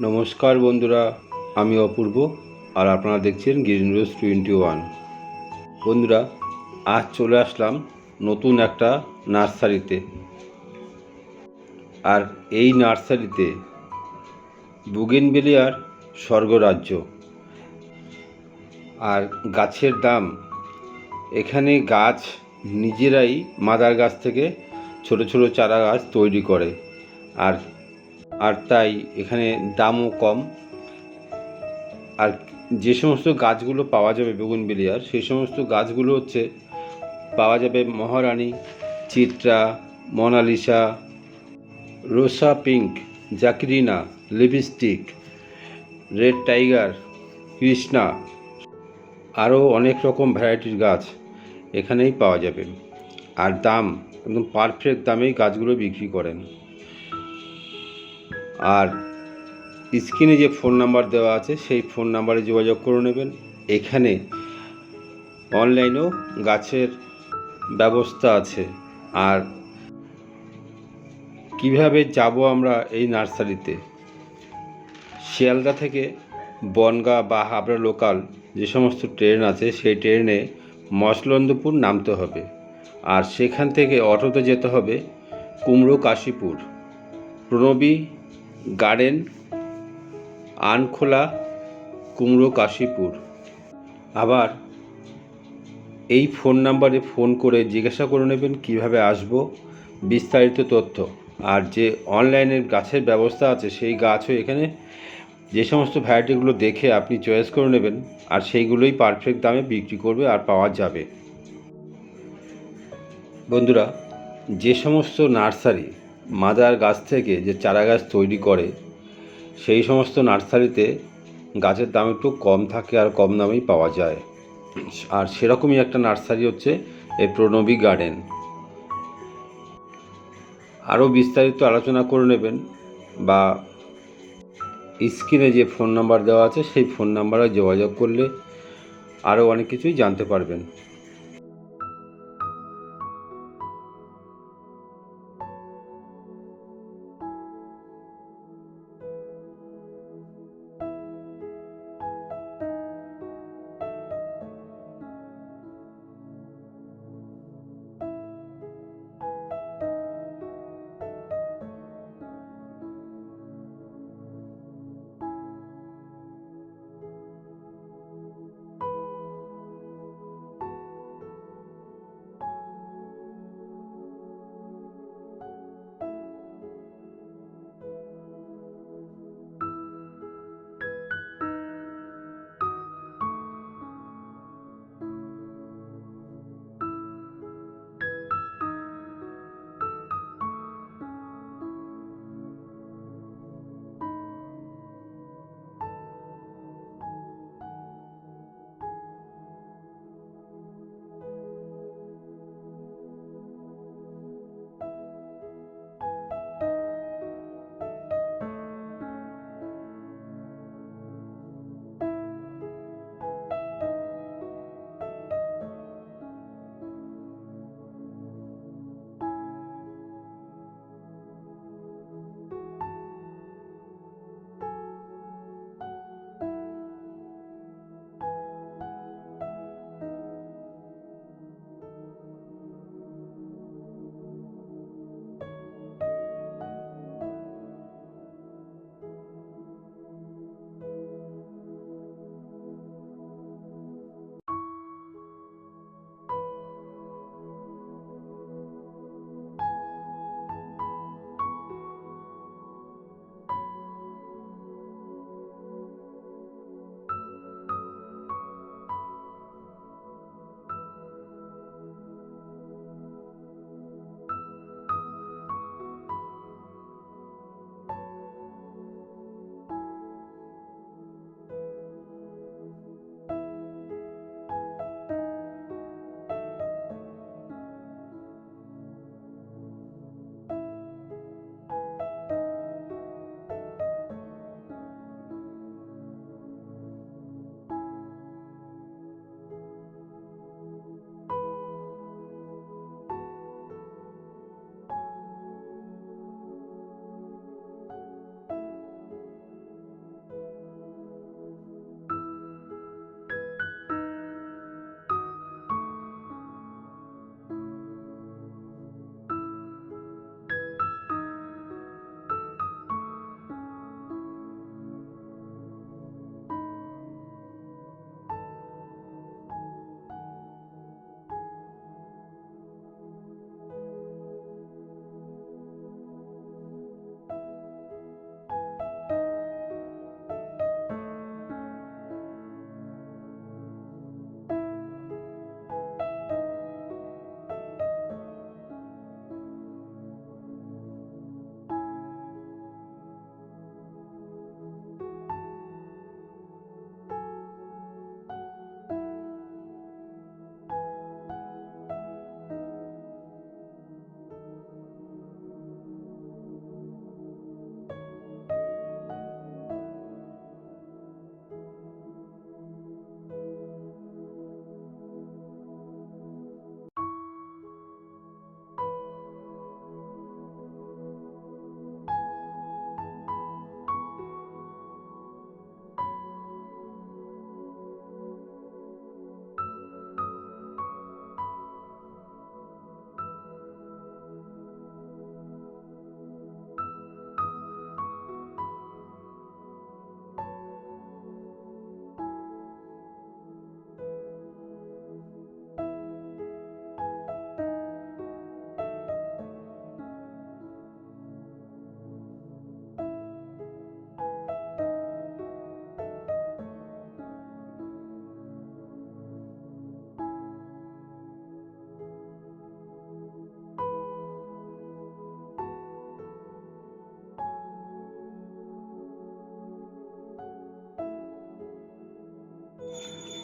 নমস্কার বন্ধুরা, আমি অপূর্ব আর আপনারা দেখছেন গ্রিন রোজ 21। বন্ধুরা, আজ চলে আসলাম নতুন একটা নার্সারিতে। আর এই নার্সারিতে বুগেনভেলিয়ার স্বর্গরাজ্য। আর গাছের দাম, এখানে গাছ নিজেরাই মাদার গাছ থেকে ছোট ছোট চারা গাছ তৈরি করে। আর আর তাই এখানে দামও কম। আর যে সমস্ত গাছগুলো পাওয়া যাবে বুগেনভেলিয়ার, সেই সমস্ত গাছগুলো পাওয়া যাবে Maharani, Chitra, Monalisa, Rosa pink, জাকিরিনা, লিপস্টিক, রেড টাইগার, কৃষ্ণা, আরও অনেক রকম ভ্যারাইটির গাছ এখানেই পাওয়া যাবে। আর দাম একদম পারফেক্ট দামেই গাছগুলো বিক্রি করেন। আর স্ক্রিনে যে ফোন নাম্বার দেওয়া আছে সেই ফোন নাম্বারে যোগাযোগ করে নেবেন। এখানে অনলাইনেও গাছের ব্যবস্থা আছে। আর কিভাবে যাব আমরা এই নার্সারিতে? শিয়ালদা থেকে বনগাঁ বা হাবড়া লোকাল যে সমস্ত ট্রেন আছে সেই ট্রেনে মসলন্দপুর নামতে হবে। আর সেখান থেকে অটোতে যেতে হবে কুমড়ো কাশীপুর, প্রণবী গার্ডেন, আনখোলা, কুমড়ো কাশীপুর। আবার এই ফোন নাম্বারে ফোন করে জিজ্ঞাসা করে নেবেন কিভাবে আসব, বিস্তারিত তথ্য। আর যে অনলাইনের গাছের ব্যবস্থা আছে সেই গাছও এখানে, যে সমস্ত ভ্যারাইটিগুলো দেখে আপনি চয়েস করে নেবেন আর সেইগুলোই পারফেক্ট দামে বিক্রি করবে আর পাওয়া যাবে। বন্ধুরা, যে সমস্ত নার্সারি মাদার গাছ থেকে যে চারা গাছ তৈরি করে, সেই সমস্ত নার্সারিতে গাছের দাম একটু কম থাকে আর কম দামেই পাওয়া যায়। আর সেরকমই একটা নার্সারি হচ্ছে এই প্রণবী গার্ডেন। আরও বিস্তারিত আলোচনা করে নেবেন বা স্ক্রিনে যে ফোন নাম্বার দেওয়া আছে সেই ফোন নাম্বারে যোগাযোগ করলে আরও অনেক কিছুই জানতে পারবেন।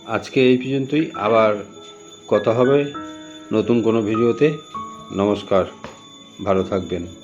আজকে এই পর্যন্তই, আবার কথা হবে নতুন কোনো ভিডিওতে। নমস্কার, ভালো থাকবেন।